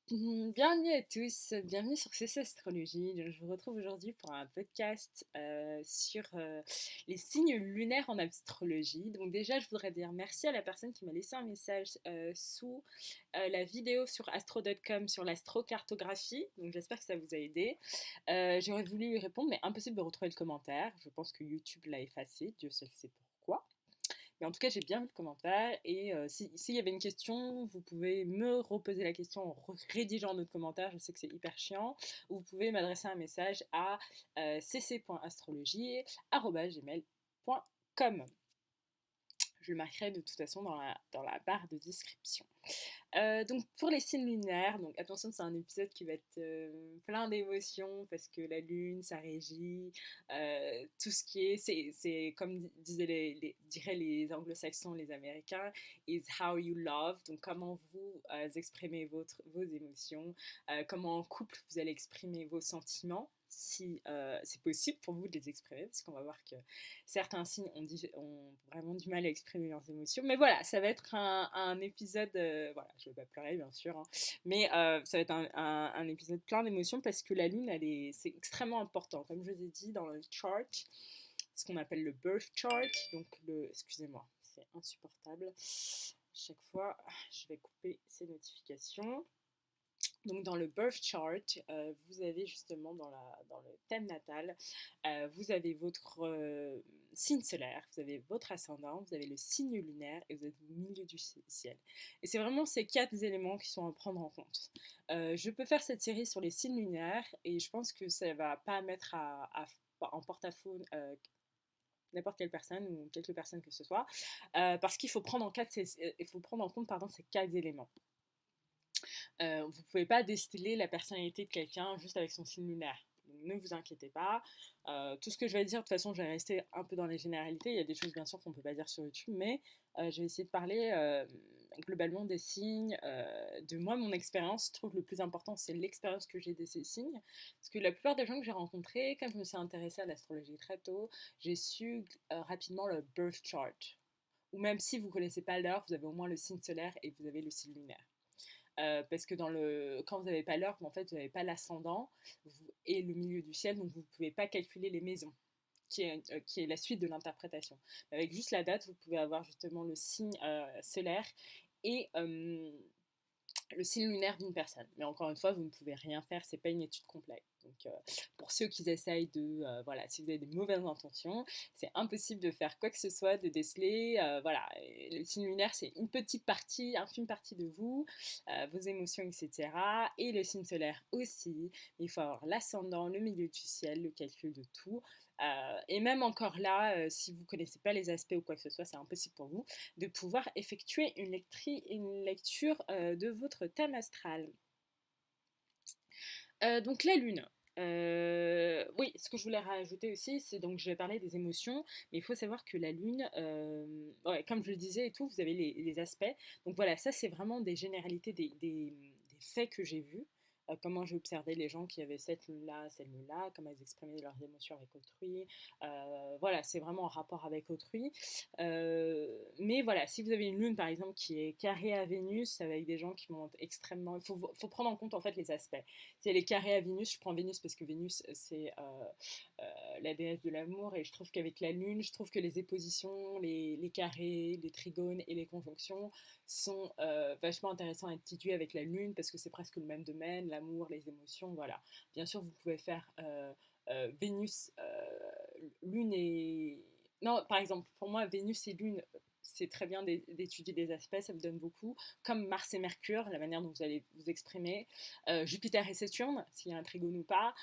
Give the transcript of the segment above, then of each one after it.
Bienvenue à tous, bienvenue sur CC Astrologie. Donc, je vous retrouve aujourd'hui pour un podcast sur les signes lunaires en astrologie. Donc déjà, je voudrais dire merci à la personne qui m'a laissé un message sous la vidéo sur astro.com sur l'astrocartographie. Donc j'espère que ça vous a aidé. J'aurais voulu lui répondre, mais impossible de retrouver le commentaire. Je pense que YouTube l'a effacé, Dieu seul sait pourquoi. Mais en tout cas, j'ai bien vu le commentaire et s'il y avait une question, vous pouvez me reposer la question en rédigeant notre commentaire. Je sais que c'est hyper chiant. Ou vous pouvez m'adresser un message à cc.astrologie@gmail.com. Je le marquerai de toute façon dans la barre de description. Donc pour les signes lunaires, donc attention, c'est un épisode qui va être plein d'émotions parce que la lune, ça régit tout ce qui est, c'est comme diraient les anglo-saxons, les américains, is how you love, donc comment vous exprimez vos émotions, comment en couple vous allez exprimer vos sentiments, si c'est possible pour vous de les exprimer, parce qu'on va voir que certains signes ont vraiment du mal à exprimer leurs émotions. Mais voilà, ça va être un épisode, voilà, je ne vais pas pleurer bien sûr, hein, mais ça va être un épisode plein d'émotions parce que la lune, c'est extrêmement important. Comme je vous ai dit dans le chart, ce qu'on appelle le birth chart, donc excusez-moi, c'est insupportable. Chaque fois, je vais couper ces notifications. Donc dans le birth chart, vous avez justement dans le thème natal, vous avez votre signe solaire, vous avez votre ascendant, vous avez le signe lunaire et vous êtes au milieu du ciel. Et c'est vraiment ces quatre éléments qui sont à prendre en compte. Je peux faire cette série sur les signes lunaires et je pense que ça va pas mettre en porte-à-faux n'importe quelle personne ou quelques personnes que ce soit, parce qu'il faut il faut prendre en compte pardon, ces quatre éléments. Vous ne pouvez pas distiller la personnalité de quelqu'un juste avec son signe lunaire. Donc, ne vous inquiétez pas. Tout ce que je vais dire, de toute façon, je vais rester un peu dans les généralités. Il y a des choses, bien sûr, qu'on ne peut pas dire sur YouTube, mais je vais essayer de parler globalement des signes, de moi, mon expérience. Je trouve que le plus important, c'est l'expérience que j'ai de ces signes. Parce que la plupart des gens que j'ai rencontrés, comme je me suis intéressée à l'astrologie très tôt, j'ai su rapidement le birth chart. Ou même si vous ne connaissez pas l'heure, vous avez au moins le signe solaire et vous avez le signe lunaire. Parce que quand vous n'avez pas l'heure, en fait, vous n'avez pas l'ascendant et le milieu du ciel, donc vous ne pouvez pas calculer les maisons, qui est la suite de l'interprétation. Avec juste la date, vous pouvez avoir justement le signe solaire et le signe lunaire d'une personne. Mais encore une fois, vous ne pouvez rien faire, c'est pas une étude complète. Donc, pour ceux qui essayent voilà, si vous avez des mauvaises intentions, c'est impossible de faire quoi que ce soit, de déceler. Voilà, et le signe lunaire, c'est une petite partie, infime partie de vous, vos émotions, etc. Et le signe solaire aussi. Il faut avoir l'ascendant, le milieu du ciel, le calcul de tout. Et même encore là, si vous ne connaissez pas les aspects ou quoi que ce soit, c'est impossible pour vous de pouvoir effectuer une lecture de votre thème astral. Donc la lune. Oui, ce que je voulais rajouter aussi, c'est donc je vais parler des émotions, mais il faut savoir que la lune, ouais, comme je le disais et tout, vous avez les aspects. Donc voilà, ça c'est vraiment des généralités, des faits que j'ai vus. Comment j'ai observé les gens qui avaient cette lune-là, cette lune-là, comment ils exprimaient leurs émotions avec autrui. Voilà, c'est vraiment en rapport avec autrui. Mais voilà, si vous avez une lune par exemple qui est carrée à Vénus, avec des gens qui vont être extrêmement. Il faut prendre en compte en fait les aspects. Si elle est carrée à Vénus, je prends Vénus parce que Vénus c'est la déesse de l'amour et je trouve qu'avec la lune, je trouve que les oppositions, les carrés, les trigones et les conjonctions sont vachement intéressants à étudier avec la lune parce que c'est presque le même domaine, l'amour, les émotions, voilà. Bien sûr, vous pouvez faire Vénus, lune et... Non, par exemple, pour moi, Vénus et lune, c'est très bien d'étudier des aspects, ça vous donne beaucoup. Comme Mars et Mercure, la manière dont vous allez vous exprimer. Jupiter et Saturne, s'il y a un trigone ou pas.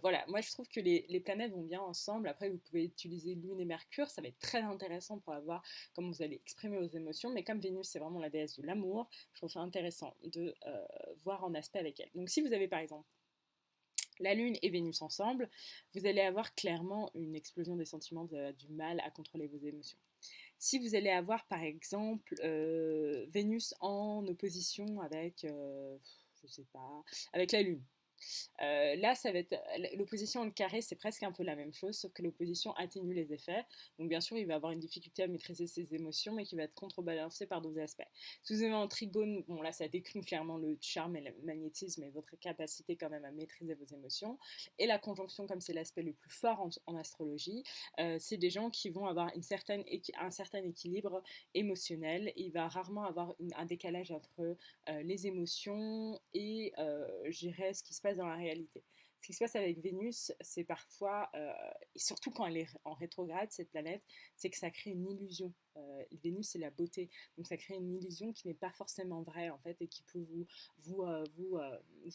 Voilà, moi je trouve que les planètes vont bien ensemble. Après, vous pouvez utiliser Lune et Mercure, ça va être très intéressant pour voir comment vous allez exprimer vos émotions. Mais comme Vénus, c'est vraiment la déesse de l'amour, je trouve ça intéressant de voir en aspect avec elle. Donc si vous avez par exemple la Lune et Vénus ensemble, vous allez avoir clairement une explosion des sentiments, vous allez avoir du mal à contrôler vos émotions. Si vous allez avoir par exemple Vénus en opposition avec, je sais pas, avec la Lune. Là, ça va être l'opposition et le carré, c'est presque un peu la même chose, sauf que l'opposition atténue les effets. Donc, bien sûr, il va avoir une difficulté à maîtriser ses émotions, mais qui va être contrebalancée par d'autres aspects. Si vous avez un trigone, bon, là, ça décrit clairement le charme et le magnétisme et votre capacité quand même à maîtriser vos émotions. Et la conjonction, comme c'est l'aspect le plus fort en astrologie, c'est des gens qui vont avoir un certain équilibre émotionnel. Il va rarement avoir un décalage entre les émotions et je dirais ce qui se passe dans la réalité. Ce qui se passe avec Vénus, c'est parfois, et surtout quand elle est en rétrograde, cette planète, c'est que ça crée une illusion. Vénus, c'est la beauté. Donc ça crée une illusion qui n'est pas forcément vraie, en fait, et qui peut vous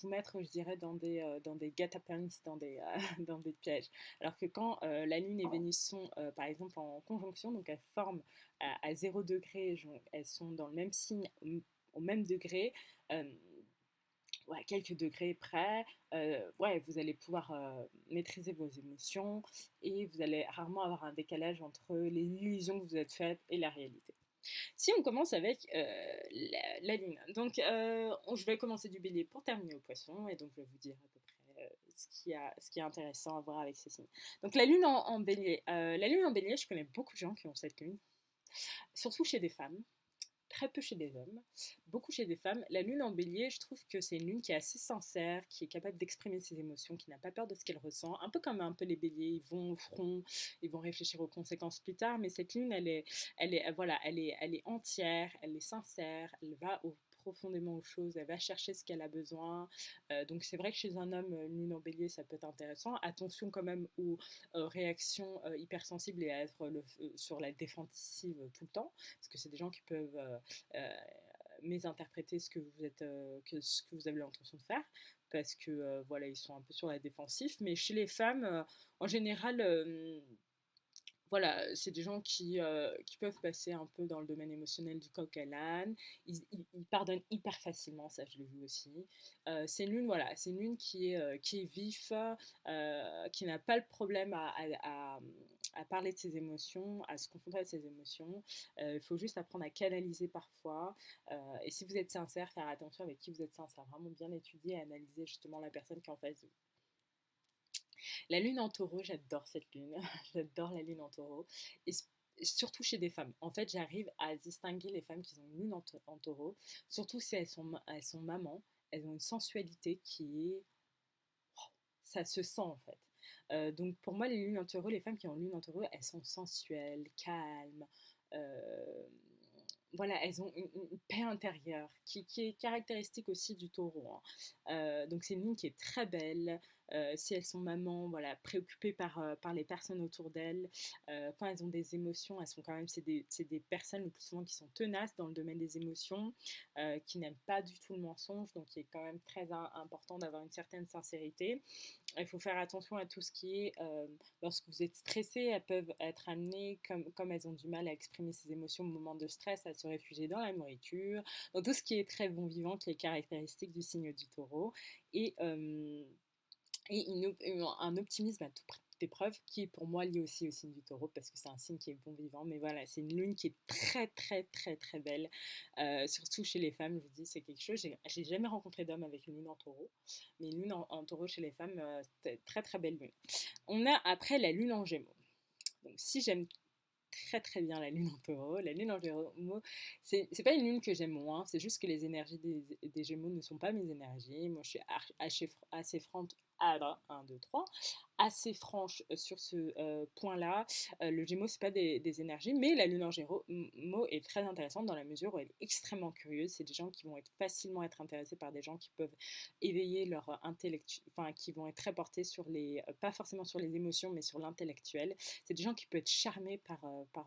mettre, je dirais, dans des guet-apens, dans des pièges. Alors que quand la Lune et Vénus sont, par exemple, en conjonction, donc elles forment à 0 degré, elles sont dans le même signe, au même degré, euh, ouais, quelques degrés près, ouais, vous allez pouvoir maîtriser vos émotions et vous allez rarement avoir un décalage entre les illusions que vous êtes faites et la réalité. Si on commence avec la Lune, donc je vais commencer du Bélier pour terminer au Poisson et donc je vais vous dire à peu près ce qui est intéressant à voir avec ces signes. Donc la Lune en Bélier, je connais beaucoup de gens qui ont cette Lune, surtout chez des femmes. Très peu chez des hommes, beaucoup chez des femmes. La lune en bélier, je trouve que c'est une lune qui est assez sincère, qui est capable d'exprimer ses émotions, qui n'a pas peur de ce qu'elle ressent. Un peu comme un peu les béliers, ils vont au front, ils vont réfléchir aux conséquences plus tard, mais cette lune, voilà, elle est entière, elle est sincère, elle va profondément aux choses, elle va chercher ce qu'elle a besoin. Donc c'est vrai que chez un homme, lune en bélier, ça peut être intéressant. Attention quand même aux réactions hypersensibles et à être sur la défensive tout le temps, parce que c'est des gens qui peuvent euh, mésinterpréter ce que vous avez l'intention de faire parce que voilà, ils sont un peu sur la défensive. Mais chez les femmes, en général, voilà, c'est des gens qui peuvent passer un peu dans le domaine émotionnel du coq à l'âne. Ils pardonnent hyper facilement, ça je l'ai vu aussi. C'est une lune, voilà, c'est une lune qui est vif, qui n'a pas le problème à parler de ses émotions, à se confronter à ses émotions. Il faut juste apprendre à canaliser parfois. Et si vous êtes sincère, faire attention avec qui vous êtes sincère. Vraiment bien étudier et analyser justement la personne qui est en face de vous. La lune en taureau, j'adore cette lune. J'adore la lune en taureau. Et surtout chez des femmes. En fait, j'arrive à distinguer les femmes qui ont une lune en taureau, surtout si elles sont mamans. Elles ont une sensualité qui est... Ça se sent en fait. Donc pour moi, les lunes en taureau, les femmes qui ont une lune en taureau, elles sont sensuelles, calmes. euh, voilà, elles ont une paix intérieure qui est caractéristique aussi du taureau, hein. Donc c'est une ligne qui est très belle. Si elles sont mamans, voilà, préoccupées par les personnes autour d'elles, quand elles ont des émotions, elles sont quand même, c'est des personnes le plus souvent qui sont tenaces dans le domaine des émotions, qui n'aiment pas du tout le mensonge, donc il est quand même très important d'avoir une certaine sincérité. Il faut faire attention à tout ce qui est, lorsque vous êtes stressé, elles peuvent être amenées, comme elles ont du mal à exprimer ses émotions au moment de stress, à se réfugier dans la nourriture, dans tout ce qui est très bon vivant, qui est caractéristique du signe du taureau. Et, euh, un optimisme à toute épreuve qui est pour moi lié aussi au signe du taureau parce que c'est un signe qui est bon vivant, mais voilà, c'est une lune qui est très très très très belle, surtout chez les femmes. Je vous dis, c'est quelque chose, j'ai jamais rencontré d'homme avec une lune en taureau, mais une lune en taureau chez les femmes, c'est très très belle lune. On a après la lune en gémeaux. Donc si j'aime très très bien la lune en taureau. La lune en gémeaux, c'est pas une lune que j'aime moins, c'est juste que les énergies des gémeaux ne sont pas mes énergies. Moi, je suis assez franche, ah, 1, 2, 3, assez franche sur ce point-là. Le gémeaux, c'est pas des énergies, mais la lune en gémeaux est très intéressante dans la mesure où elle est extrêmement curieuse. C'est des gens qui vont facilement être intéressés par des gens qui peuvent éveiller leur intellect, enfin, qui vont être très portés sur pas forcément sur les émotions, mais sur l'intellectuel. C'est des gens qui peuvent être charmés par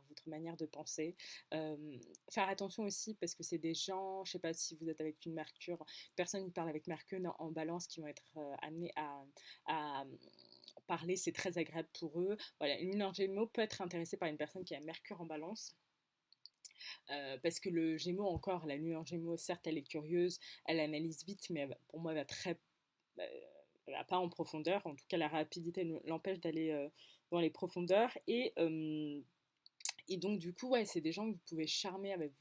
votre manière de penser. Faire attention aussi parce que c'est des gens, je ne sais pas si vous êtes avec une Mercure, personne qui parle avec Mercure en balance qui vont être amenés à parler, c'est très agréable pour eux. Voilà, une lune en gémeaux peut être intéressée par une personne qui a Mercure en balance. Parce que le gémeaux encore, la lune en gémeaux, certes elle est curieuse, elle analyse vite, mais pour moi elle va pas en profondeur. En tout cas, la rapidité l'empêche d'aller dans les profondeurs. Et donc, du coup, ouais, c'est des gens que vous pouvez charmer avec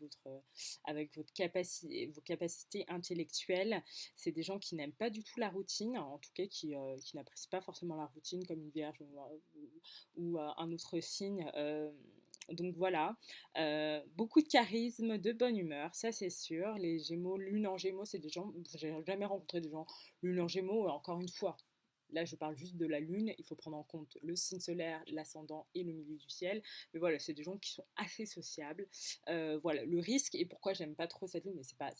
vos capacités intellectuelles. C'est des gens qui n'aiment pas du tout la routine, en tout cas qui n'apprécient pas forcément la routine comme une vierge ou un autre signe. Donc voilà, beaucoup de charisme, de bonne humeur, ça c'est sûr. Les Gémeaux, lune en Gémeaux, c'est des gens, j'ai jamais rencontré des gens lune en Gémeaux, encore une fois. Là, je parle juste de la lune. Il faut prendre en compte le signe solaire, l'ascendant et le milieu du ciel. Mais voilà, c'est des gens qui sont assez sociables. Voilà, le risque et pourquoi j'aime pas trop cette lune, mais voilà,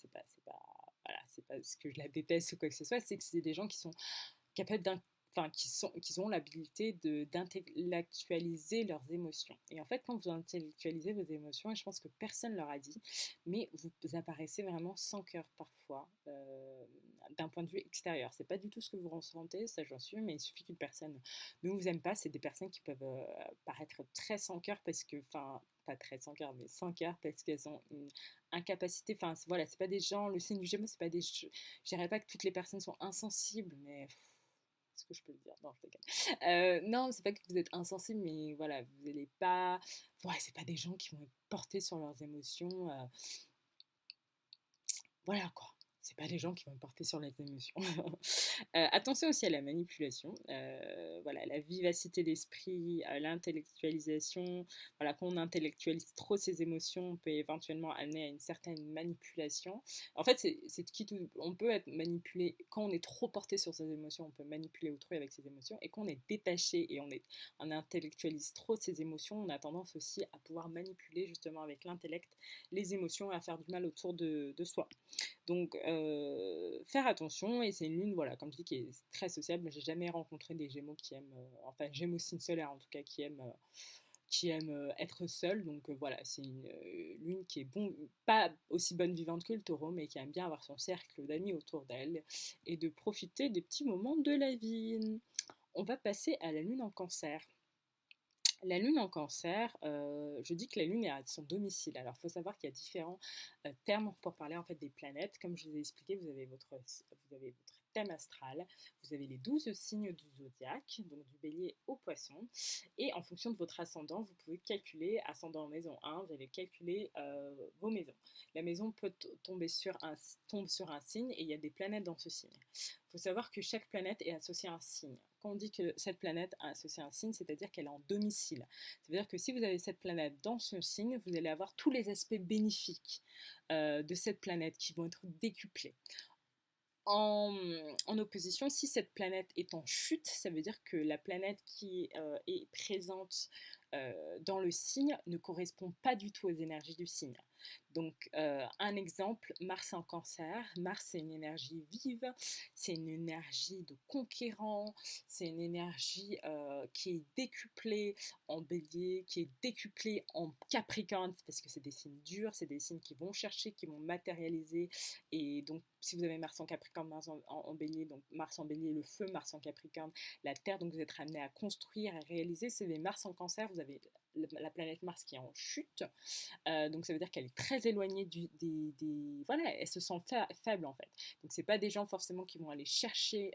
c'est pas ce que je la déteste ou quoi que ce soit, c'est que c'est des gens qui sont capables enfin, qui ont l'habilité d'intellectualiser leurs émotions. Et en fait, quand vous intellectualisez vos émotions, et je pense que personne ne leur a dit, mais vous apparaissez vraiment sans cœur parfois, d'un point de vue extérieur. C'est pas du tout ce que vous ressentez, ça j'en suis, mais il suffit qu'une personne ne vous aime pas. C'est des personnes qui peuvent paraître très sans cœur parce que, enfin, pas très sans cœur, mais sans cœur parce qu'elles ont une incapacité. Enfin, voilà, c'est pas des gens. Le signe du Gémeaux, c'est pas des. Je dirais pas que toutes les personnes sont insensibles, mais est-ce que je peux le dire? Non, je déconne. Non, c'est pas que vous êtes insensible, mais voilà, vous n'allez pas. Ouais, c'est pas des gens qui vont être portés sur leurs émotions. Voilà quoi. C'est pas des gens qui vont porter sur les émotions. Attention aussi à la manipulation, voilà, la vivacité d'esprit, l'intellectualisation. Voilà, quand on intellectualise trop ses émotions, on peut éventuellement amener à une certaine manipulation. En fait, c'est qui tout. On peut être manipulé quand on est trop porté sur ses émotions, on peut manipuler autrui avec ses émotions. Et quand on est détaché et on intellectualise trop ses émotions, on a tendance aussi à pouvoir manipuler justement avec l'intellect les émotions et à faire du mal autour de soi. Donc, faire attention, et c'est une lune, voilà, comme je dis, qui est très sociable. J'ai jamais rencontré des Gémeaux qui aiment, enfin Gémeaux signe solaire en tout cas, qui aiment être seul. Donc voilà, c'est une lune qui est pas aussi bonne vivante que le taureau, mais qui aime bien avoir son cercle d'amis autour d'elle et de profiter des petits moments de la vie. On va passer à la lune en cancer. La lune en cancer, je dis que la lune est à son domicile. Alors, il faut savoir qu'il y a différents termes pour parler en fait des planètes. Comme je vous ai expliqué, vous avez votre thème astral, vous avez les 12 signes du zodiaque, donc du bélier au poisson. Et en fonction de votre ascendant, vous pouvez calculer, ascendant en maison 1, vous allez calculer vos maisons. La maison tombe sur un signe et il y a des planètes dans ce signe. Il faut savoir que chaque planète est associée à un signe. Quand on dit que cette planète a associé un signe, c'est-à-dire qu'elle est en domicile. C'est-à-dire que si vous avez cette planète dans ce signe, vous allez avoir tous les aspects bénéfiques de cette planète qui vont être décuplés. En opposition, si cette planète est en chute, ça veut dire que la planète qui est présente dans le signe ne correspond pas du tout aux énergies du signe. Donc, un exemple, Mars en cancer. Mars, c'est une énergie vive, c'est une énergie de conquérant, c'est une énergie qui est décuplée en bélier, qui est décuplée en capricorne, parce que c'est des signes durs, c'est des signes qui vont chercher, qui vont matérialiser. Et donc, si vous avez Mars en Capricorne, Mars en bélier, donc Mars en bélier, le feu, Mars en Capricorne, la Terre, donc vous êtes amené à construire, à réaliser. C'est les Mars en cancer, vous avez la planète Mars qui est en chute, donc ça veut dire qu'elle est très éloignée voilà, elle se sent faible en fait. Donc c'est pas des gens forcément qui vont aller chercher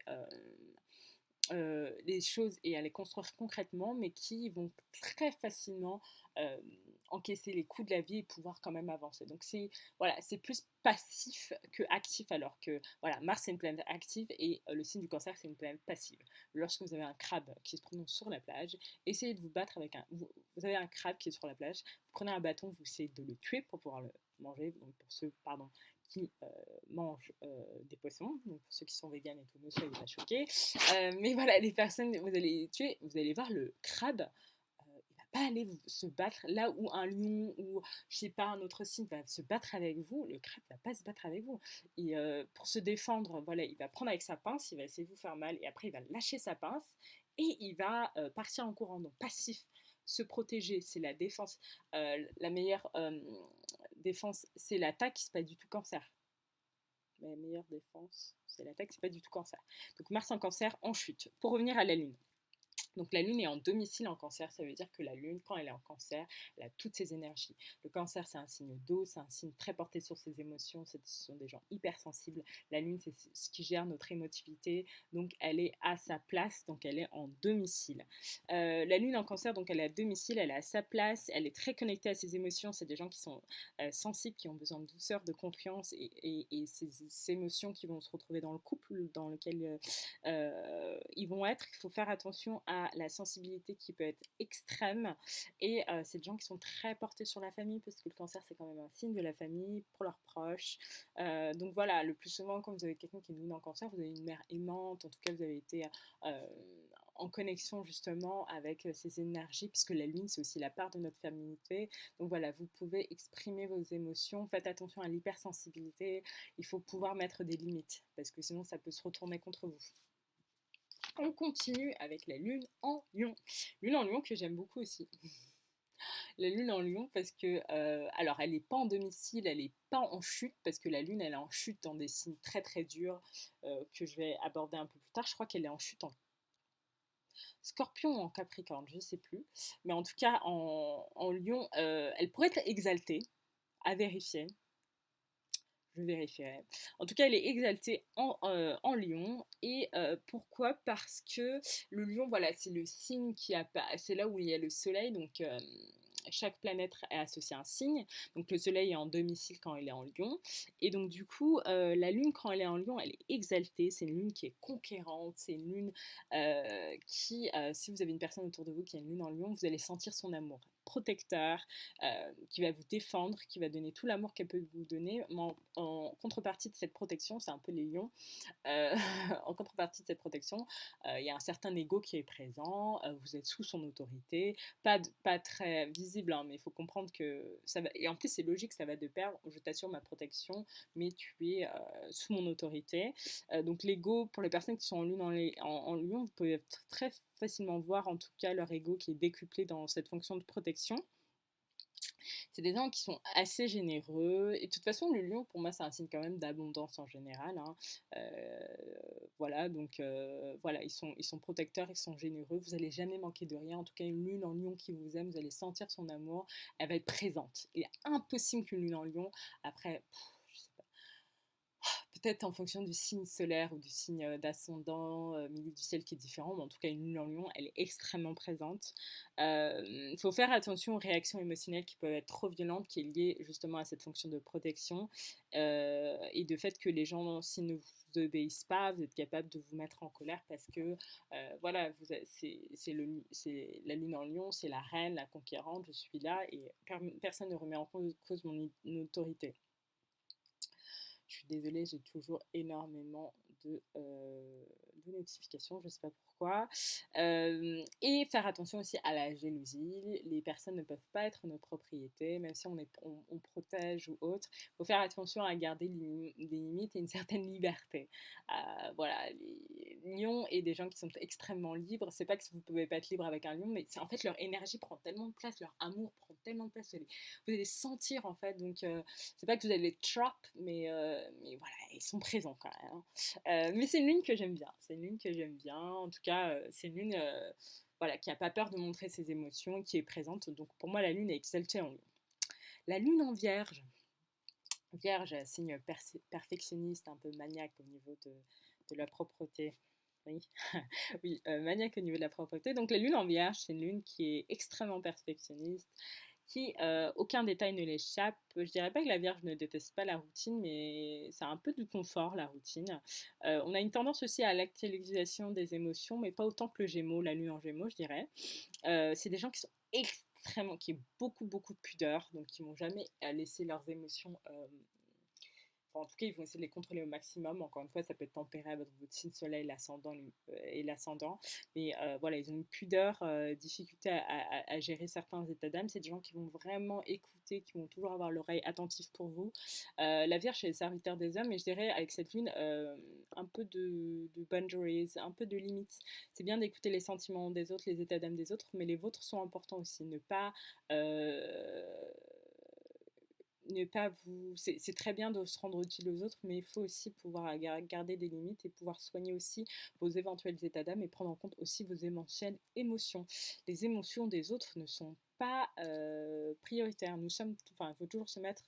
les choses et à les construire concrètement, mais qui vont très facilement euh, encaisser les coups de la vie et pouvoir quand même avancer. Donc c'est voilà, c'est plus passif que actif, alors que voilà, Mars c'est une planète active et le signe du cancer c'est une planète passive. Lorsque vous avez un crabe qui se prononce sur la plage, essayez de vous battre avec vous avez un crabe qui est sur la plage, vous prenez un bâton, vous essayez de le tuer pour pouvoir le manger. Donc pour ceux, pardon, qui mangent des poissons. Donc pour ceux qui sont véganes et tout, ne soyez pas choqués. Mais voilà, les personnes, vous allez tuer, vous allez voir le crabe, il va pas aller se battre là où un lion ou je sais pas un autre signe va se battre avec vous. Le crabe va pas se battre avec vous. Et pour se défendre, voilà, il va prendre avec sa pince, il va essayer de vous faire mal et après il va lâcher sa pince et il va partir en courant. Donc passif. Se protéger, c'est la défense. La meilleure défense, c'est l'attaque, c'est pas du tout cancer. La meilleure défense, c'est l'attaque, c'est pas du tout cancer. Donc Mars en cancer en chute. Pour revenir à la Lune. Donc la lune est en domicile en cancer, ça veut dire que la lune, quand elle est en cancer, elle a toutes ses énergies. Le cancer, c'est un signe d'eau, c'est un signe très porté sur ses émotions, ce sont des gens hypersensibles. La lune, c'est ce qui gère notre émotivité, donc elle est à sa place, donc elle est en domicile. La lune en cancer, donc elle est à domicile, elle est à sa place, elle est très connectée à ses émotions, c'est des gens qui sont sensibles, qui ont besoin de douceur, de confiance, et ces émotions qui vont se retrouver dans le couple dans lequel ils vont être. Il faut faire attention à la sensibilité qui peut être extrême. Et c'est des gens qui sont très portés sur la famille, parce que le cancer, c'est quand même un signe de la famille pour leurs proches. Donc voilà, le plus souvent, quand vous avez quelqu'un qui est né en cancer, vous avez une mère aimante. En tout cas, vous avez été euh, en connexion justement avec ces énergies, puisque la lune, c'est aussi la part de notre féminité. Donc voilà, vous pouvez exprimer vos émotions. Faites attention à l'hypersensibilité. Il faut pouvoir mettre des limites, parce que sinon, ça peut se retourner contre vous. On continue avec la lune en lion. Lune en lion que j'aime beaucoup aussi. La lune en lion parce que, alors elle n'est pas en domicile, elle n'est pas en chute, parce que la lune elle est en chute dans des signes très très durs que je vais aborder un peu plus tard. Je crois qu'elle est en chute en scorpion ou en capricorne, je ne sais plus. Mais en tout cas en lion, elle pourrait être exaltée, à vérifier. Je vérifierai. En tout cas, elle est exaltée en lion. Et pourquoi? Parce que le lion, voilà, c'est le signe qui a pas. C'est là où il y a le soleil. Donc, chaque planète est associée à un signe. Donc, le soleil est en domicile quand il est en lion. Et donc, du coup, la lune, quand elle est en lion, elle est exaltée. C'est une lune qui est conquérante. C'est une lune qui, si vous avez une personne autour de vous qui a une lune en lion, vous allez sentir son amour protecteur, qui va vous défendre, qui va donner tout l'amour qu'elle peut vous donner. Mais en contrepartie de cette protection, c'est un peu les lions, euh, en contrepartie de cette protection, il y a un certain ego qui est présent, vous êtes sous son autorité, pas très visible, hein, mais il faut comprendre que ça va, et en plus c'est logique, ça va de pair, je t'assure ma protection, mais tu es sous mon autorité. Donc l'ego, pour les personnes qui sont en lune en lion, vous pouvez très facilement voir en tout cas leur ego qui est décuplé dans cette fonction de protection. C'est des gens qui sont assez généreux. Et de toute façon, le lion, pour moi, c'est un signe quand même d'abondance en général, hein. Voilà, donc voilà, ils sont protecteurs, ils sont généreux. Vous n'allez jamais manquer de rien. En tout cas, une lune en lion qui vous aime, vous allez sentir son amour. Elle va être présente. Il est impossible qu'une lune en lion, après, je sais pas, peut-être en fonction du signe solaire ou du signe d'ascendant, milieu du ciel qui est différent, mais en tout cas, une lune en lion, elle est extrêmement présente. Il faut faire attention aux réactions émotionnelles qui peuvent être trop violentes, qui est liée justement à cette fonction de protection, et de fait que les gens, s'ils ne vous obéissent pas, vous êtes capable de vous mettre en colère parce que, voilà, c'est la lune en lion, c'est la reine, la conquérante, je suis là et personne ne remet en cause mon autorité. Je suis désolée, j'ai toujours énormément de notifications, je ne sais pas pourquoi. Et faire attention aussi à la jalousie. Les personnes ne peuvent pas être notre propriété, même si on protège ou autre. Il faut faire attention à garder des limites et une certaine liberté. Voilà, les lions et des gens qui sont extrêmement libres, c'est pas que vous ne pouvez pas être libre avec un lion, mais c'est en fait leur énergie prend tellement de place, leur amour prend tellement de place, vous allez sentir en fait. Donc, c'est pas que vous allez les trap, mais voilà, ils sont présents quand même, hein. Mais c'est une lune que j'aime bien. C'est une lune que j'aime bien. En tout cas, c'est une lune voilà, qui n'a pas peur de montrer ses émotions, qui est présente. Donc pour moi, la lune est exaltée en lune. La lune en vierge. Vierge, signe perfectionniste, un peu maniaque au niveau de la propreté. Oui, oui, maniaque au niveau de la propreté. Donc la lune en vierge, c'est une lune qui est extrêmement perfectionniste, qui aucun détail ne l'échappe. Je dirais pas que la Vierge ne déteste pas la routine, mais c'est un peu du confort, la routine. On a une tendance aussi à l'actualisation des émotions, mais pas autant que le Gémeaux, la Lune en Gémeaux, je dirais. C'est des gens qui sont extrêmement, qui ont beaucoup beaucoup de pudeur, donc qui vont jamais laisser leurs émotions enfin, en tout cas, ils vont essayer de les contrôler au maximum. Encore une fois, ça peut être tempéré avec votre signe soleil, l'ascendant et l'ascendant. Mais voilà, ils ont une pudeur, difficulté à gérer certains états d'âme. C'est des gens qui vont vraiment écouter, qui vont toujours avoir l'oreille attentive pour vous. La Vierge, c'est le serviteur des hommes. Et je dirais, avec cette lune, un peu de boundaries, un peu de limites. C'est bien d'écouter les sentiments des autres, les états d'âme des autres, mais les vôtres sont importants aussi. Ne pas ne pas vous... C'est très bien de se rendre utile aux autres, mais il faut aussi pouvoir garder des limites et pouvoir soigner aussi vos éventuels états d'âme et prendre en compte aussi vos éventuelles émotions. Les émotions des autres ne sont pas prioritaires. Nous sommes, enfin, il faut toujours se mettre,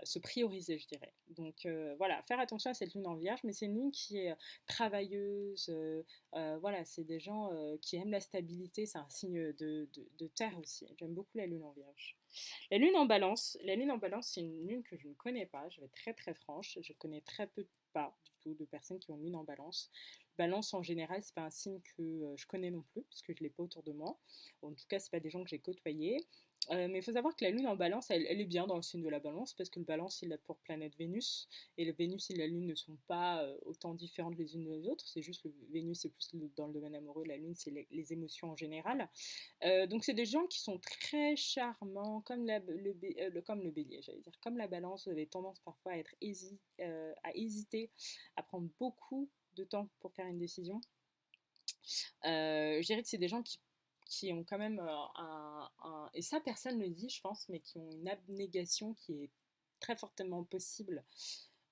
se prioriser, je dirais. Donc voilà, faire attention à cette lune en vierge, mais c'est une lune qui est travailleuse. Voilà, c'est des gens qui aiment la stabilité. C'est un signe de terre aussi. J'aime beaucoup la lune en vierge. La lune en balance, c'est une lune que je ne connais pas, je vais être très très franche, je connais très peu, pas du tout, de personnes qui ont une lune en balance. Balance en général, c'est pas un signe que je connais non plus, parce que je l'ai pas autour de moi. En tout cas, c'est pas des gens que j'ai côtoyés. Mais il faut savoir que la lune en balance, elle est bien dans le signe de la balance, parce que le balance, il a pour planète Vénus, et le Vénus et la lune ne sont pas autant différentes les unes des autres, c'est juste le Vénus, c'est plus dans le domaine amoureux, la lune, c'est les émotions en général. Donc c'est des gens qui sont très charmants, comme, comme le bélier, j'allais dire, comme la balance, vous avez tendance parfois à à hésiter, à prendre beaucoup de temps pour faire une décision. Je dirais que c'est des gens qui ont quand même et ça personne ne le dit je pense, mais qui ont une abnégation qui est très fortement possible.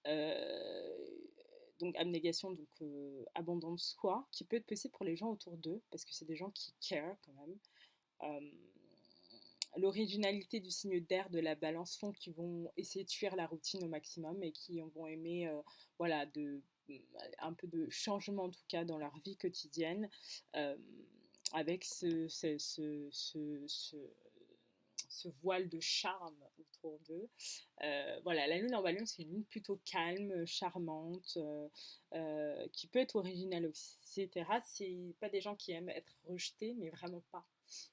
Euh, donc abnégation, donc abandon de soi, qui peut être possible pour les gens autour d'eux, parce que c'est des gens qui care quand même. Euh, L'originalité du signe d'air de la balance font qu'ils vont essayer de fuir la routine au maximum et qui vont aimer voilà, un peu de changement en tout cas dans leur vie quotidienne euh, avec ce voile de charme autour d'eux. Voilà, la lune en balance, c'est une lune plutôt calme, charmante, qui peut être originale, etc. C'est pas des gens qui aiment être rejetés, mais vraiment pas.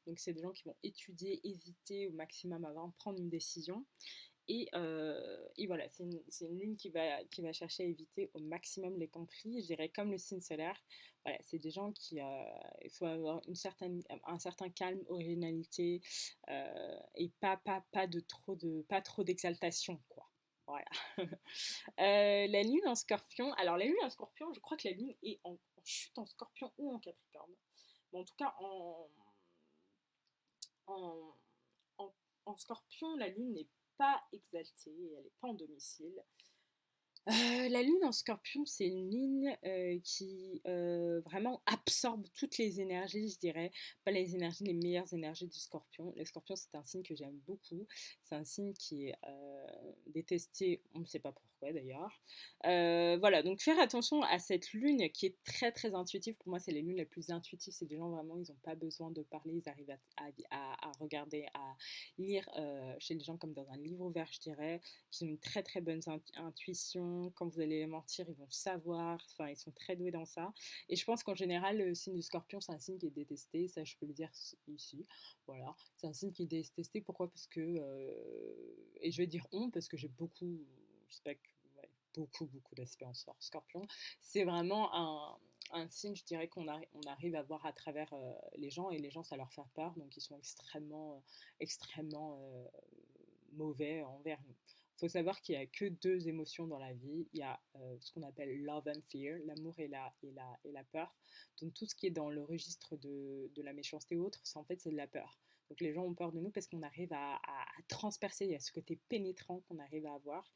Donc c'est des gens qui vont étudier, hésiter au maximum avant de prendre une décision. Et voilà, c'est une lune qui va chercher à éviter au maximum les conflits. Je dirais comme le signe solaire. Voilà, c'est des gens qui... il faut avoir un certain calme, originalité et pas trop d'exaltation, quoi. Voilà. La lune en scorpion. Alors la lune en scorpion, je crois que la lune est en chute en scorpion ou en capricorne. Bon, en tout cas, en, en, en scorpion, la lune n'est pas exaltée, elle n'est pas en domicile. La lune en scorpion, c'est une ligne qui vraiment absorbe toutes les énergies, je dirais. Pas les énergies, les meilleures énergies du scorpion. Le scorpion, c'est un signe que j'aime beaucoup. C'est un signe qui est détesté, on ne sait pas pourquoi d'ailleurs. Voilà, donc faire attention à cette lune qui est très très intuitive. Pour moi, c'est les lunes les plus intuitives. C'est des gens vraiment, ils n'ont pas besoin de parler, ils arrivent à regarder, à lire chez les gens comme dans un livre ouvert, je dirais, qui ont une très très bonne intuition. Quand vous allez les mentir, ils vont savoir. Enfin, ils sont très doués dans ça. Et je pense qu'en général, le signe du scorpion, c'est un signe qui est détesté. Ça, je peux le dire ici. Voilà. C'est un signe qui est détesté. Pourquoi? Parce que. Et je vais dire on, parce que j'ai beaucoup. Je sais pas que. Ouais, beaucoup d'aspects en scorpion. C'est vraiment un signe, je dirais, on arrive à voir à travers les gens et les gens, ça leur fait peur. Donc, ils sont extrêmement mauvais envers nous. Il faut savoir qu'il n'y a que deux émotions dans la vie. Il y a ce qu'on appelle love and fear, l'amour et la peur. Donc tout ce qui est dans le registre de la méchanceté ou autre, c'est en fait c'est de la peur. Donc les gens ont peur de nous parce qu'on arrive à transpercer, il y a ce côté pénétrant qu'on arrive à avoir.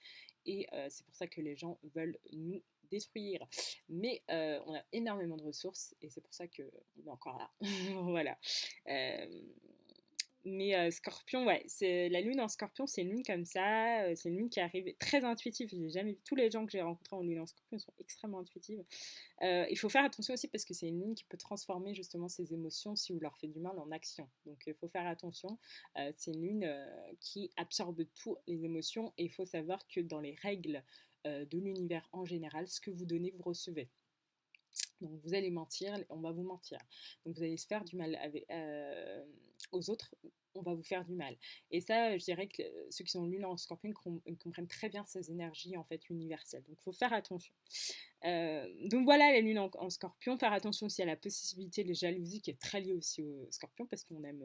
Et c'est pour ça que les gens veulent nous détruire. Mais on a énormément de ressources et c'est pour ça qu'on est encore là. Voilà. Euh, mais Scorpion, ouais, c'est la lune en Scorpion, c'est une lune comme ça, c'est une lune qui arrive très intuitive. J'ai jamais vu tous les gens que j'ai rencontrés en lune en Scorpion sont extrêmement intuitives. Il faut faire attention aussi parce que c'est une lune qui peut transformer justement ses émotions si vous leur faites du mal en action. Donc il faut faire attention. C'est une lune qui absorbe toutes les émotions et il faut savoir que dans les règles de l'univers en général, ce que vous donnez, vous recevez. Donc vous allez mentir, on va vous mentir. Donc vous allez se faire du mal aux autres, on va vous faire du mal. Et ça, je dirais que ceux qui sont lune en scorpion comprennent très bien ces énergies en fait universelles. Donc il faut faire attention. Donc voilà la lune en scorpion, faire attention aussi à la possibilité de jalousie qui est très liée aussi au scorpion parce qu'on aime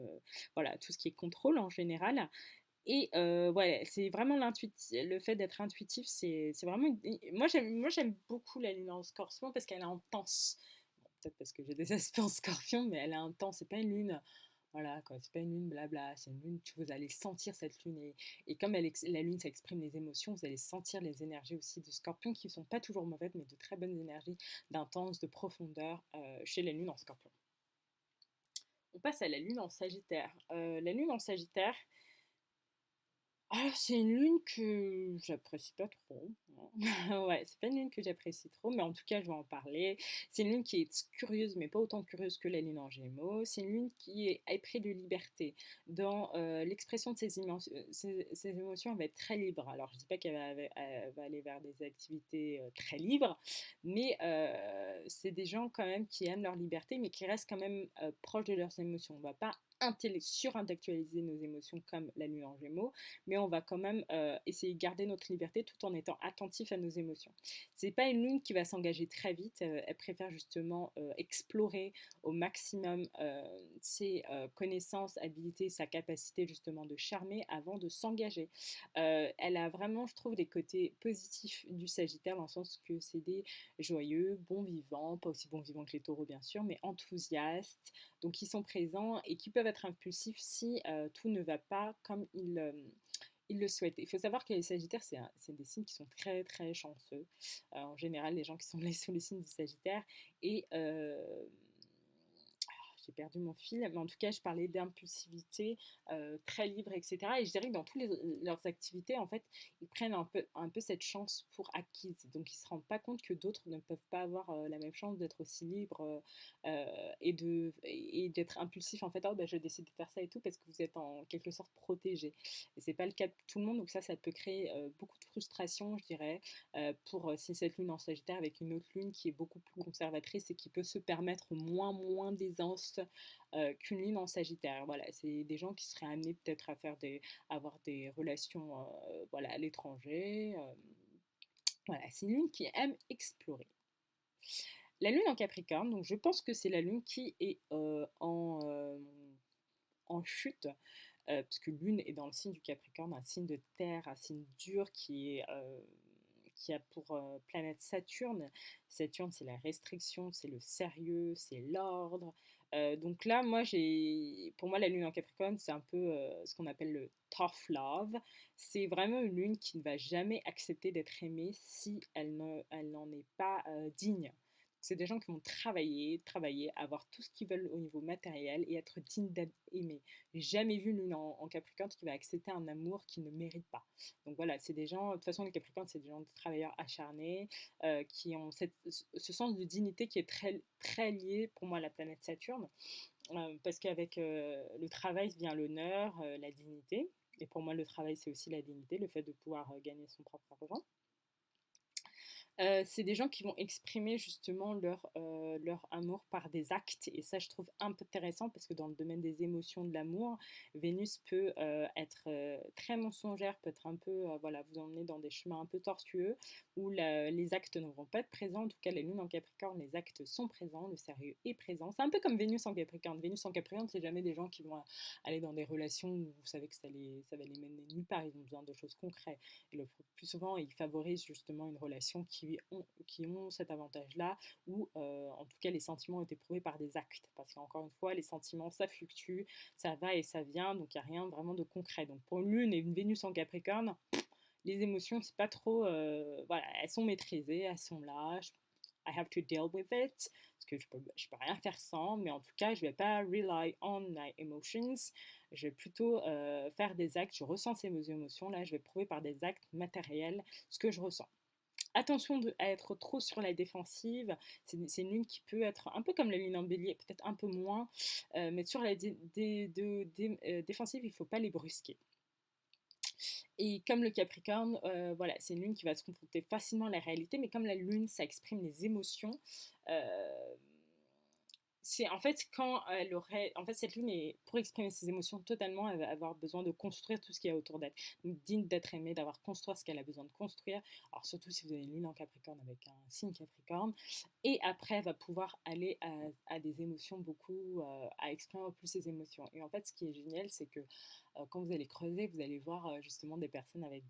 voilà, tout ce qui est contrôle en général. Et ouais, c'est vraiment le fait d'être intuitif, c'est vraiment... Moi, j'aime beaucoup la lune en scorpion parce qu'elle est intense. Bon, peut-être parce que j'ai des aspects en scorpion, mais elle est intense. C'est pas une lune... Voilà, quoi, c'est pas une lune blabla, c'est une lune, vous allez sentir cette lune. Et comme la lune, ça exprime les émotions, vous allez sentir les énergies aussi du scorpion qui sont pas toujours mauvaises, mais de très bonnes énergies, d'intense, de profondeur chez la lune en scorpion. On passe à la lune en sagittaire. La lune en sagittaire, c'est une lune que j'apprécie pas trop, hein. Ouais, c'est pas une lune que j'apprécie trop, mais en tout cas, je vais en parler. C'est une lune qui est curieuse, mais pas autant curieuse que la lune en Gémeaux. C'est une lune qui est éprise de liberté. Dans l'expression de ses émotions, elle va être très libre. Alors, je dis pas elle va aller vers des activités très libres, mais c'est des gens quand même qui aiment leur liberté, mais qui restent quand même proches de leurs émotions. On va pas surintellectualiser nos émotions comme la lune en Gémeaux, mais on va quand même essayer de garder notre liberté tout en étant attentif à nos émotions. C'est pas une lune qui va s'engager très vite, elle préfère justement explorer au maximum ses connaissances, habilités, sa capacité justement de charmer avant de s'engager. Elle a vraiment, je trouve, des côtés positifs du Sagittaire dans le sens que c'est des joyeux, bons vivants, pas aussi bons vivants que les taureaux bien sûr, mais enthousiastes, donc qui sont présents et qui peuvent être impulsifs si tout ne va pas comme ils le souhaitent. Il faut savoir que les Sagittaires, c'est des signes qui sont très très chanceux. En général, les gens qui sont sous les signes du Sagittaire. Et j'ai perdu mon fil, mais en tout cas, je parlais d'impulsivité très libre, etc. Et je dirais que dans toutes leurs activités, en fait, ils prennent un peu cette chance pour acquise. Donc, ils ne se rendent pas compte que d'autres ne peuvent pas avoir la même chance d'être aussi libres et d'être impulsifs. En fait, oh, bah, je décide de faire ça et tout parce que vous êtes en quelque sorte protégé. Et c'est pas le cas de tout le monde. Donc, ça peut créer beaucoup de frustration, je dirais, pour si cette lune en Sagittaire avec une autre lune qui est beaucoup plus conservatrice et qui peut se permettre moins d'aisance qu'une lune en Sagittaire. Voilà, c'est des gens qui seraient amenés peut-être avoir des relations voilà, à l'étranger. Voilà, c'est une lune qui aime explorer. La lune en Capricorne, donc je pense que c'est la lune qui est en chute, parce que lune est dans le signe du Capricorne, un signe de terre, un signe dur qui a pour planète Saturne. Saturne, c'est la restriction, c'est le sérieux, c'est l'ordre. Donc là, pour moi, la lune en Capricorne, c'est un peu ce qu'on appelle le tough love. C'est vraiment une lune qui ne va jamais accepter d'être aimée si elle n'en est pas digne. C'est des gens qui vont travailler, avoir tout ce qu'ils veulent au niveau matériel et être dignes d'être aimés. J'ai jamais vu une lune en Capricorne qui va accepter un amour qui ne mérite pas. Donc voilà, c'est des gens, de toute façon, les Capricornes, c'est des gens de travailleurs acharnés, qui ont ce sens de dignité qui est très, très lié pour moi à la planète Saturne, parce qu'avec le travail vient l'honneur, la dignité. Et pour moi, le travail, c'est aussi la dignité, le fait de pouvoir gagner son propre argent. C'est des gens qui vont exprimer justement leur amour par des actes. Et ça, je trouve un peu intéressant parce que dans le domaine des émotions, de l'amour, Vénus peut être très mensongère, peut être un peu, voilà, vous emmener dans des chemins un peu tortueux où les actes ne vont pas être présents. En tout cas, les lunes en Capricorne, les actes sont présents, le sérieux est présent. C'est un peu comme Vénus en Capricorne. Vénus en Capricorne, c'est jamais des gens qui vont aller dans des relations où vous savez que ça va les mener nulle part. Ils ont besoin de choses concrètes. Et le plus souvent, ils favorisent justement une relation qui ont cet avantage-là, où en tout cas les sentiments ont été prouvés par des actes. Parce qu'encore une fois, les sentiments, ça fluctue, ça va et ça vient, donc il n'y a rien vraiment de concret. Donc pour une lune et une Vénus en Capricorne, les émotions, c'est pas trop. Voilà, elles sont maîtrisées, elles sont là. I have to deal with it. Parce que je peux rien faire sans, mais en tout cas, je vais pas rely on my emotions. Je vais plutôt faire des actes. Je ressens ces émotions. Là, je vais prouver par des actes matériels ce que je ressens. Attention à être trop sur la défensive. C'est une lune qui peut être un peu comme la lune en bélier, peut-être un peu moins. Mais sur la défensive, il ne faut pas les brusquer. Et comme le Capricorne, voilà, c'est une lune qui va se confronter facilement à la réalité, mais comme la lune, ça exprime les émotions, euh, c'est en fait quand elle aurait, en fait cette lune est pour exprimer ses émotions totalement, elle va avoir besoin de construire tout ce qu'il y a autour d'elle, donc digne d'être aimée, d'avoir construit ce qu'elle a besoin de construire. Alors surtout si vous avez une lune en Capricorne avec un signe Capricorne, et après elle va pouvoir aller à des émotions beaucoup, à exprimer plus ses émotions. Et en fait ce qui est génial, c'est que quand vous allez creuser, vous allez voir justement des personnes avec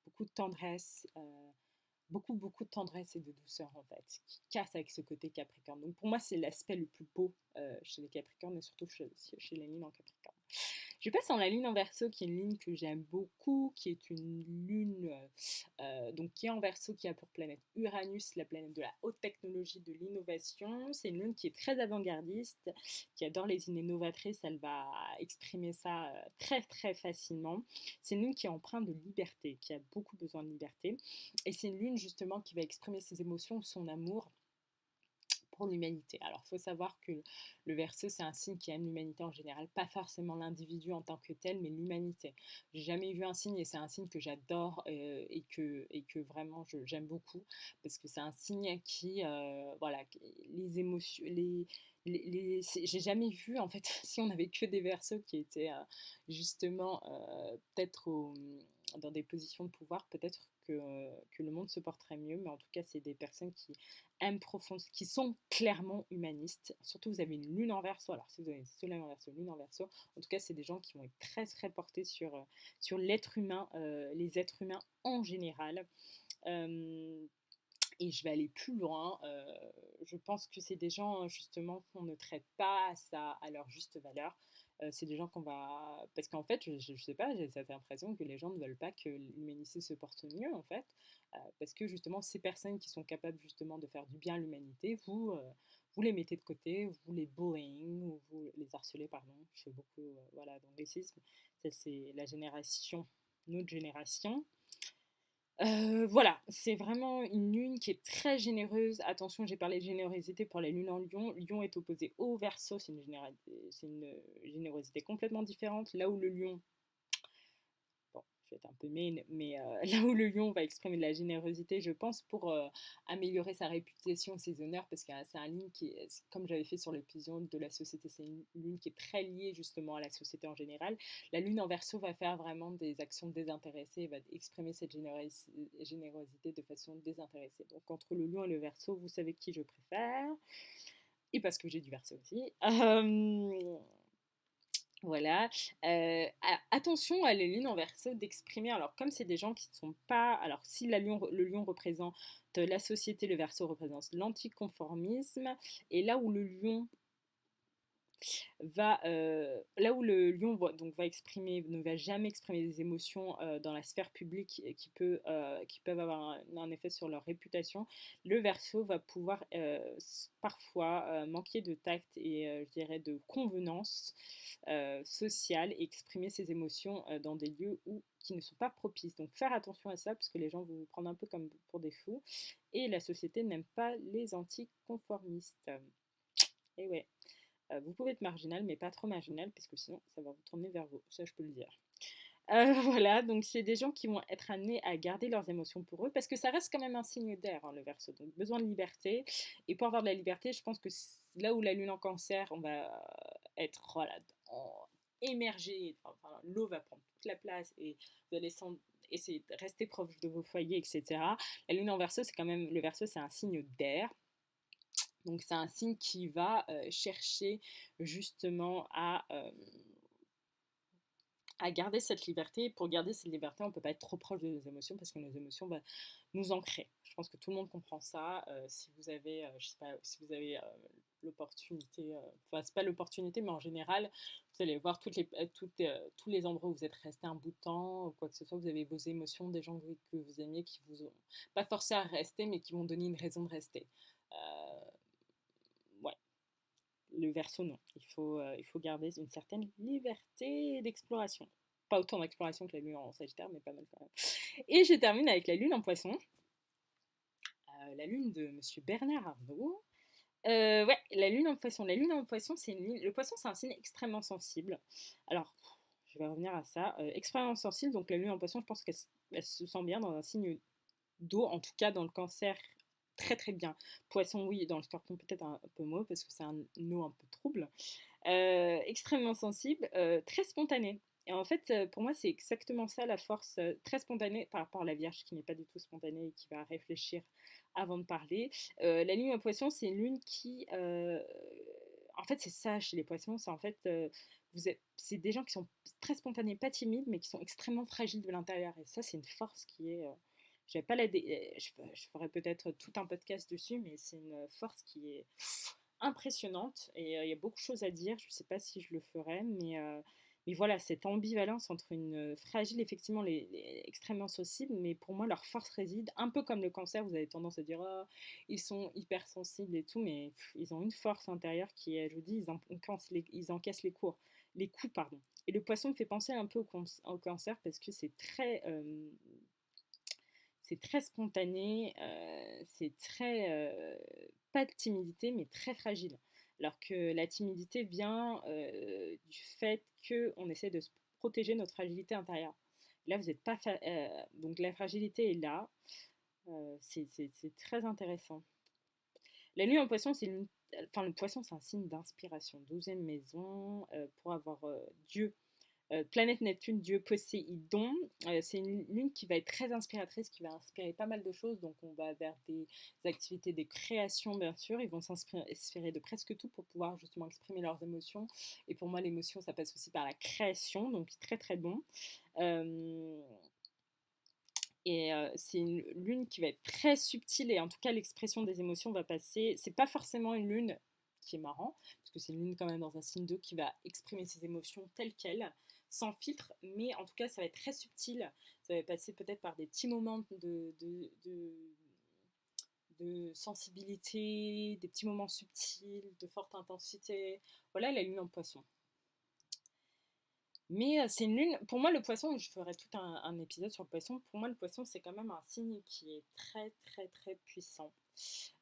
beaucoup de tendresse. beaucoup, beaucoup de tendresse et de douceur en fait, qui casse avec ce côté Capricorne. Donc pour moi, c'est l'aspect le plus beau chez les Capricornes et surtout chez les lignes en Capricorne. Je passe en la lune en Verseau, qui est une ligne que j'aime beaucoup, qui est une lune donc qui est en Verseau, qui a pour planète Uranus, la planète de la haute technologie, de l'innovation. C'est une lune qui est très avant-gardiste, qui adore les idées novatrices. Elle va exprimer ça très très facilement. C'est une lune qui est empreinte de liberté, qui a beaucoup besoin de liberté. Et c'est une lune justement qui va exprimer ses émotions, son amour pour l'humanité. Alors, il faut savoir que le Verseau, c'est un signe qui aime l'humanité en général, pas forcément l'individu en tant que tel, mais l'humanité. J'ai jamais vu un signe, et c'est un signe que j'adore et que vraiment j'aime beaucoup, parce que c'est un signe qui, voilà, les émotions, j'ai jamais vu, en fait, si on avait que des Verseaux qui étaient justement peut-être dans des positions de pouvoir, peut-être que le monde se porterait mieux, mais en tout cas, c'est des personnes qui aiment profond, qui sont clairement humanistes. Surtout, vous avez une lune en Verseau. Alors, si vous avez une soleil en Verseau, lune en Verseau, en tout cas, c'est des gens qui vont être très, très portés sur l'être humain, les êtres humains en général. Euh, et je vais aller plus loin. Je pense que c'est des gens justement qu'on ne traite pas à leur juste valeur. C'est des gens qu'on va... Parce qu'en fait, je sais pas, j'ai cette impression que les gens ne veulent pas que l'humanité se porte mieux, en fait. Parce que justement, ces personnes qui sont capables justement de faire du bien à l'humanité, vous les mettez de côté, vous les bullying, ou vous les harcelez, pardon. Je fais beaucoup voilà, d'anglicisme. Ça, c'est la génération, notre génération. Voilà, c'est vraiment une lune qui est très généreuse. Attention, j'ai parlé de générosité pour la lune en Lion. Lion est opposé au Verseau, c'est une générosité complètement différente. Là où le Lion, bon, je vais être un peu main, mais là où le lion va exprimer de la générosité, je pense, pour améliorer sa réputation et ses honneurs, parce que c'est un ligne qui est, comme j'avais fait sur l'épisode de la société, c'est une lune qui est très liée justement à la société en général. La lune en Verseau va faire vraiment des actions désintéressées, va exprimer cette générosité de façon désintéressée. Donc entre le lion et le Verseau, vous savez qui je préfère, et parce que j'ai du Verseau aussi. Voilà. Attention à les lunes en Verseau d'exprimer. Alors, comme c'est des gens qui ne sont pas. Alors, si le lion représente la société, le Verseau représente l'anticonformisme. Et là où le lion là où le lion donc va exprimer, ne va jamais exprimer des émotions dans la sphère publique et qui peuvent avoir un effet sur leur réputation, le Verseau va pouvoir parfois manquer de tact et je dirais de convenance sociale et exprimer ses émotions dans des lieux qui ne sont pas propices. Donc faire attention à ça parce que les gens vont vous prendre un peu comme pour des fous et la société n'aime pas les anticonformistes. Et ouais. Vous pouvez être marginal, mais pas trop marginal, parce que sinon, ça va vous tourner vers vous. Ça, je peux le dire. Voilà, donc c'est des gens qui vont être amenés à garder leurs émotions pour eux, parce que ça reste quand même un signe d'air, hein, le Verseau. Donc, besoin de liberté. Et pour avoir de la liberté, je pense que là où la lune en cancer, on va être voilà, émergé, enfin, l'eau va prendre toute la place et vous allez essayer de rester proche de vos foyers, etc. La lune en Verseau, c'est quand même, le Verseau, c'est un signe d'air. Donc c'est un signe qui va chercher justement à garder cette liberté. Et pour garder cette liberté, on ne peut pas être trop proche de nos émotions parce que nos émotions vont nous ancrer. Je pense que tout le monde comprend ça. Si vous avez, je sais pas, si vous avez l'opportunité, enfin c'est pas l'opportunité, mais en général, vous allez voir tous les endroits où vous êtes resté un bout de temps, ou quoi que ce soit, vous avez vos émotions, des gens que vous aimiez qui vous ont pas forcé à rester, mais qui vont donner une raison de rester. Ouais, le Verseau, non. Il faut garder une certaine liberté d'exploration. Pas autant d'exploration que la lune en Sagittaire, mais pas mal quand même. Et je termine avec la lune en Poisson, la lune de Monsieur Bernard Arnault. Ouais, la lune en Poisson. La lune en Poisson, c'est une lune. Le Poisson, c'est un signe extrêmement sensible. Alors, je vais revenir à ça. Extrêmement sensible, donc la lune en Poisson, je pense qu'elle se sent bien dans un signe d'eau, en tout cas dans le Cancer, très très bien. Poisson, oui, dans le Scorpion, peut-être un peu moins, parce que c'est un eau un peu trouble. Extrêmement sensible, très spontané. Et en fait, pour moi, c'est exactement ça la force, très spontanée par rapport à la Vierge qui n'est pas du tout spontanée et qui va réfléchir avant de parler. La lune en poisson, c'est une lune qui... en fait, c'est ça chez les poissons, c'est en fait... c'est des gens qui sont très spontanés, pas timides, mais qui sont extrêmement fragiles de l'intérieur. Et ça, c'est une force j'avais pas je ferais peut-être tout un podcast dessus, mais c'est une force qui est impressionnante et il y a beaucoup de choses à dire. Je sais pas si je le ferais, mais voilà, cette ambivalence entre une fragile, effectivement, extrêmement sensibles, mais pour moi, leur force réside, un peu comme le cancer, vous avez tendance à dire, oh, ils sont hypersensibles et tout, mais ils ont une force intérieure qui est, je vous dis, ils encaissent les coups, pardon. Et le poisson me fait penser un peu au cancer parce que c'est très spontané, c'est très pas de timidité, mais très fragile. Alors que la timidité vient du fait qu'on essaie de se protéger notre fragilité intérieure. Là, vous n'êtes pas. Donc la fragilité est là. C'est très intéressant. La lune en poisson, enfin, le poisson, c'est un signe d'inspiration. 12e maison, pour avoir Dieu planète Neptune, Dieu Poséidon, c'est une lune qui va être très inspiratrice, qui va inspirer pas mal de choses. Donc, on va vers des activités, des créations, bien sûr. Ils vont s'inspirer de presque tout pour pouvoir justement exprimer leurs émotions. Et pour moi, l'émotion, ça passe aussi par la création, donc très très bon. Euh, c'est une lune qui va être très subtile et en tout cas l'expression des émotions va passer. C'est pas forcément une lune qui est marrant, parce que c'est une lune quand même dans un signe 2 qui va exprimer ses émotions telles quelles, sans filtre, mais en tout cas ça va être très subtil. Ça va passer peut-être par des petits moments de sensibilité, des petits moments subtils, de forte intensité. Voilà la lune en poisson. Mais c'est une lune. Pour moi, le poisson, je ferai tout un épisode sur le poisson. Pour moi, le poisson, c'est quand même un signe qui est très, très, très puissant.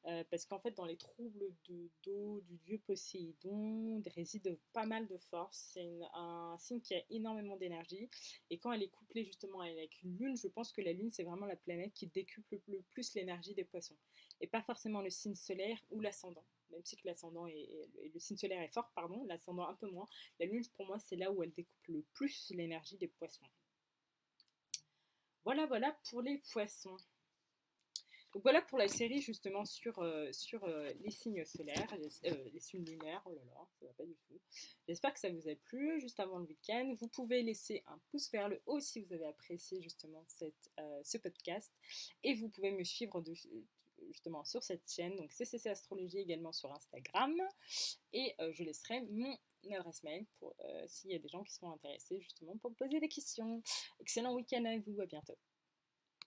Parce qu'en fait, dans les troubles de dos du dieu Poséidon réside pas mal de force. C'est un signe qui a énormément d'énergie. Et quand elle est couplée justement avec une lune, je pense que la lune, c'est vraiment la planète qui décuple le plus l'énergie des poissons. Et pas forcément le signe solaire ou l'ascendant. Même si que l'ascendant et le signe solaire est fort, pardon, l'ascendant un peu moins. La lune, pour moi, c'est là où elle découpe le plus l'énergie des poissons. Voilà, voilà pour les poissons. Donc voilà pour la série justement sur les signes solaires, les signes lunaires, oh là là, ça va pas du tout. J'espère que ça vous a plu juste avant le week-end. Vous pouvez laisser un pouce vers le haut si vous avez apprécié justement ce podcast. Et vous pouvez me suivre justement sur cette chaîne, donc CCC Astrologie également sur Instagram. Et je laisserai mon adresse mail pour s'il y a des gens qui sont intéressés justement pour me poser des questions. Excellent week-end à vous, à bientôt.